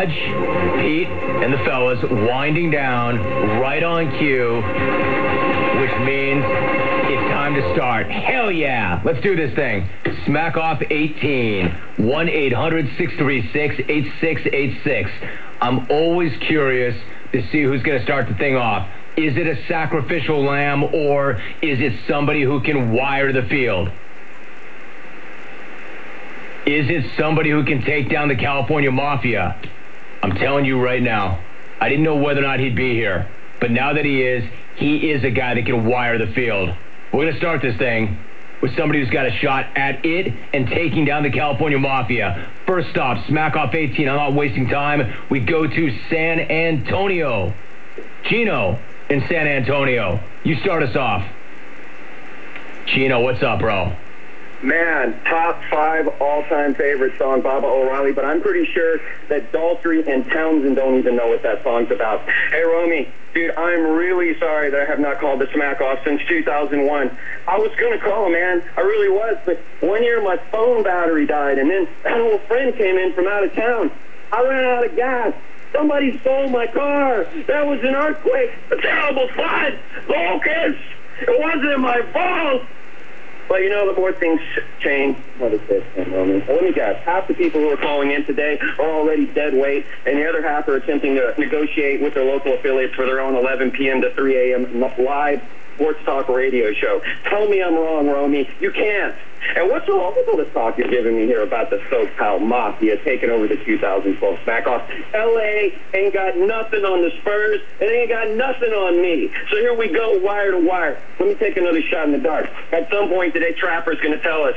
watch Pete and the fellas winding down right on cue, which means it's time to start. Hell yeah. Let's do this thing. Smack Off 18, 1-800-636-8686. I'm always curious to see who's going to start the thing off. Is it a sacrificial lamb, or is it somebody who can wire the field? Is it somebody who can take down the California Mafia? I'm telling you right now, I didn't know whether or not he'd be here. But now that he is a guy that can wire the field. We're going to start this thing with somebody who's got a shot at it and taking down the California Mafia. First stop, Smack Off 18. I'm not wasting time. We go to San Antonio. Gino in San Antonio. You start us off. Gino, what's up, bro? Man, top 5 all-time favorite song, Baba O'Reilly, but I'm pretty sure that Daltrey and Townsend don't even know what that song's about. Hey, Romy, dude, I'm really sorry that I have not called the Smack Off since 2001. I was going to call, man. I really was, but one year my phone battery died, and then an old friend came in from out of town. I ran out of gas. Somebody stole my car. That was an earthquake, a terrible flood, locusts. It wasn't my fault. Well, you know, the more things change. What is this, Roman? Well, let me guess. Half the people who are calling in today are already dead weight, and the other half are attempting to negotiate with their local affiliates for their own 11 p.m. to 3 a.m. live sports talk radio show. Tell me I'm wrong, Romy. You can't. And what's wrong with all this talk you're giving me here about the SoCal Mafia taking over the 2012 Smack Off? L.A. ain't got nothing on the Spurs, and they ain't got nothing on me. So here we go, wire to wire. Let me take another shot in the dark. At some point today, Trapper's going to tell us,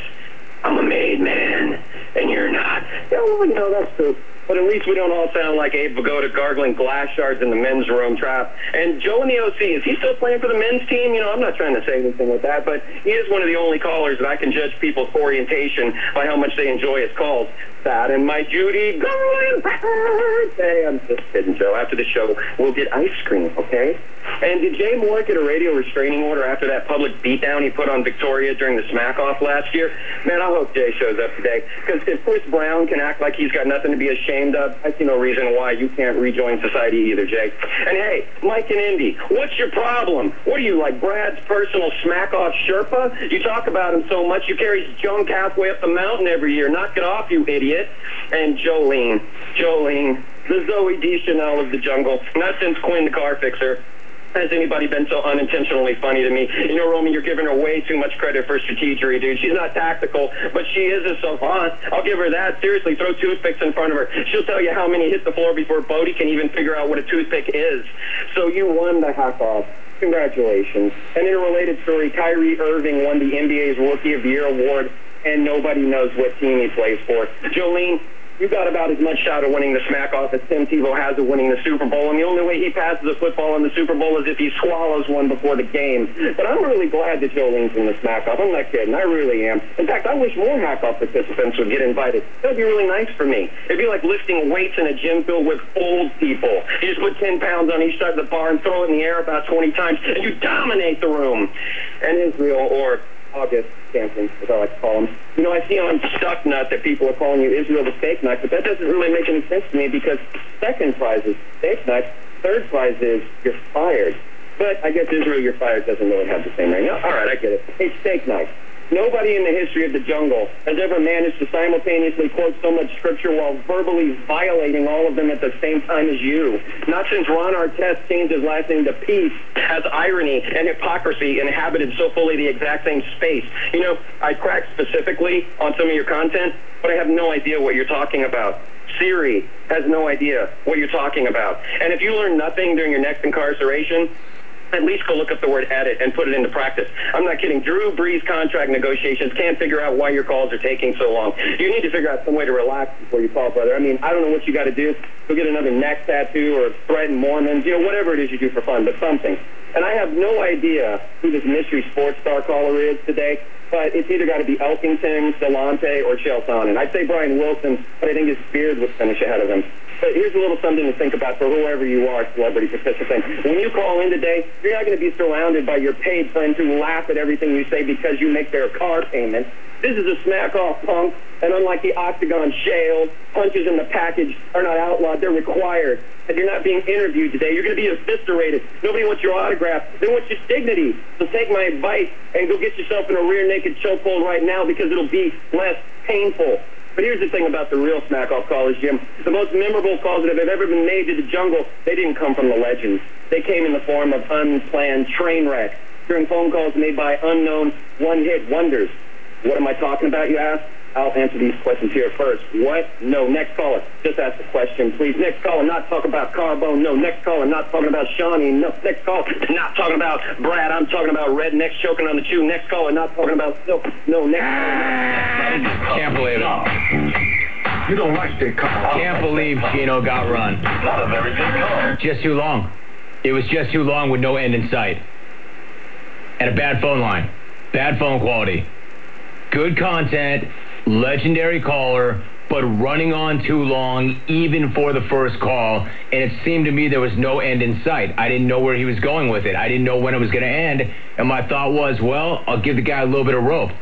I'm a made man, and you're not. Yeah, well, you know, that's true. But at least we don't all sound like Abe Vigoda gargling glass shards in the men's room, Trap. And Joe in the OC, is he still playing for the men's team? You know, I'm not trying to say anything with that, but he is one of the only callers that I can judge people's orientation by how much they enjoy his calls. That and my Judy going birthday. I'm just kidding, Joe. After the show, we'll get ice cream, okay? And did Jay Moore get a radio restraining order after that public beatdown he put on Victoria during the Smack-Off last year? Man, I hope Jay shows up today. Because if Chris Brown can act like he's got nothing to be ashamed of, I see no reason why you can't rejoin society either, Jay. And hey, Mike and Indy, what's your problem? What are you, like Brad's personal Smack-Off Sherpa? You talk about him so much, you carry his junk halfway up the mountain every year. Knock it off, you idiot. And Jolene, the Zoe Deschanel of the jungle. Not since Quinn the car fixer has anybody been so unintentionally funny to me. You know, Romy, you're giving her way too much credit for strategery, dude. She's not tactical, but she is a savant. I'll give her that. Seriously, throw toothpicks in front of her. She'll tell you how many hit the floor before Bodie can even figure out what a toothpick is. So you won the hack off. Congratulations. And in a related story, Kyrie Irving won the NBA's Rookie of the Year award, and nobody knows what team he plays for. Jolene, you got about as much shot of winning the Smack Off as Tim Tebow has of winning the Super Bowl, and the only way he passes a football in the Super Bowl is if he swallows one before the game. But I'm really glad that Jolene's in the Smack Off. I'm not kidding. I really am. In fact, I wish more Hack Off participants would get invited. That would be really nice for me. It'd be like lifting weights in a gym filled with old people. You just put 10 pounds on each side of the bar and throw it in the air about 20 times, and you dominate the room. And Israel, or August champion, as I like to call him. You know, I see on Stucknut that people are calling you Israel the steak knife, but that doesn't really make any sense to me because second prize is steak knife, third prize is you're fired. But I guess Israel, you're fired doesn't really have the same ring. All right, I get it. Hey, steak knife. Nobody in the history of the jungle has ever managed to simultaneously quote so much scripture while verbally violating all of them at the same time as you. Not since Ron Artest changed his last name to Peace has irony and hypocrisy inhabited so fully the exact same space. You know, I crack specifically on some of your content, but I have no idea what you're talking about. Siri has no idea what you're talking about. And if you learn nothing during your next incarceration, at least go look up the word edit and put it into practice. I'm not kidding. Drew Brees contract negotiations can't figure out why your calls are taking so long. You need to figure out some way to relax before you call, brother. I mean, I don't know what you got to do. Go get another neck tattoo or threaten Mormons, you know, whatever it is you do for fun, but something. And I have no idea who this mystery sports star caller is today, but it's either got to be Elkington, Delonte, or Chael Sonnen. I'd say Brian Wilson, but I think his beard would finish ahead of him. But here's a little something to think about for whoever you are, celebrity participant. When you call in today, you're not going to be surrounded by your paid friends who laugh at everything you say because you make their car payment. This is a smack-off, punk. And unlike the Octagon Shale, punches in the package are not outlawed. They're required. And you're not being interviewed today. You're going to be eviscerated. Nobody wants your autograph. They want your dignity. So take my advice and go get yourself in a rear naked chokehold right now because it'll be less painful. But here's the thing about the real smack-off callers, Jim. The most memorable calls that have ever been made to the jungle, they didn't come from the legends. They came in the form of unplanned train wrecks during phone calls made by unknown one-hit wonders. What am I talking about, you ask? I'll answer these questions here first. What? No. Next caller. Just ask the question, please. Next caller, not talk about Carbone. No. Next caller, not talking about Shawnee. No. Next caller, not talking about Brad. I'm talking about rednecks choking on the chew. Next caller, not talking about Silk. No. Next caller. Can't believe it. You don't like that call. Can't believe Gino got run. Not a very good call. Just too long. It was just too long with no end in sight. And a bad phone line. Bad phone quality. Good content. Legendary caller, but running on too long, even for the first call, and it seemed to me there was no end in sight. I didn't know where he was going with it. I didn't know when it was going to end, and my thought was, well, I'll give the guy a little bit of rope.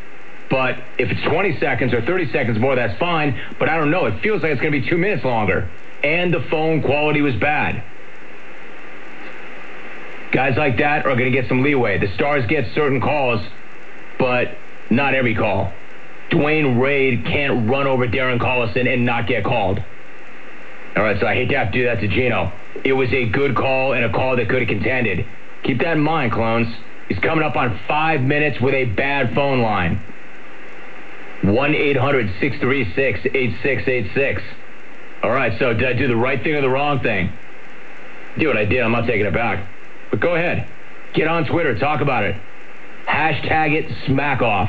But if it's 20 seconds or 30 seconds more, that's fine, but I don't know. It feels like it's going to be 2 minutes longer, and the phone quality was bad. Guys like that are going to get some leeway. The stars get certain calls, but not every call. Dwayne Wade can't run over Darren Collison and not get called. All right, so I hate to have to do that to Gino. It was a good call and a call that could have contended. Keep that in mind, clones. He's coming up on 5 minutes with a bad phone line. 1-800-636-8686. All right, so did I do the right thing or the wrong thing? Do what I did. I'm not taking it back. But go ahead. Get on Twitter. Talk about it. Hashtag it smackoff.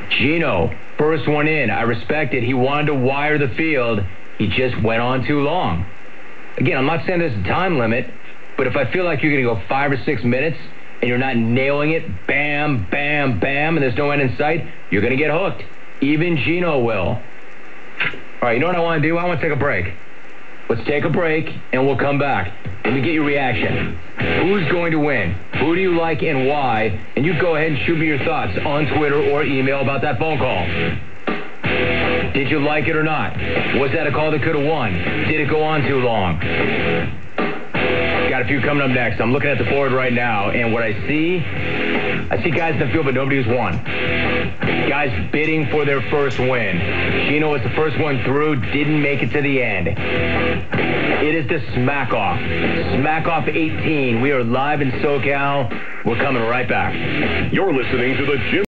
Gino, first one in. I respect it. He wanted to wire the field. He just went on too long. Again, I'm not saying there's a time limit, but if I feel like you're going to go 5 or 6 minutes and you're not nailing it, bam, bam, bam, and there's no end in sight, you're going to get hooked. Even Gino will. All right, you know what I want to do? I want to take a break. Let's take a break, and we'll come back. Let me get your reaction. Who's going to win? Who do you like and why? And you go ahead and shoot me your thoughts on Twitter or email about that phone call. Did you like it or not? Was that a call that could have won? Did it go on too long? Got a few coming up next. I'm looking at the board right now, and what I see guys in the field, but nobody who's won. Guys bidding for their first win. Gino was the first one through, didn't make it to the end. It is the Smack Off. Smack Off 18. We are live in SoCal. We're coming right back. You're listening to the Jim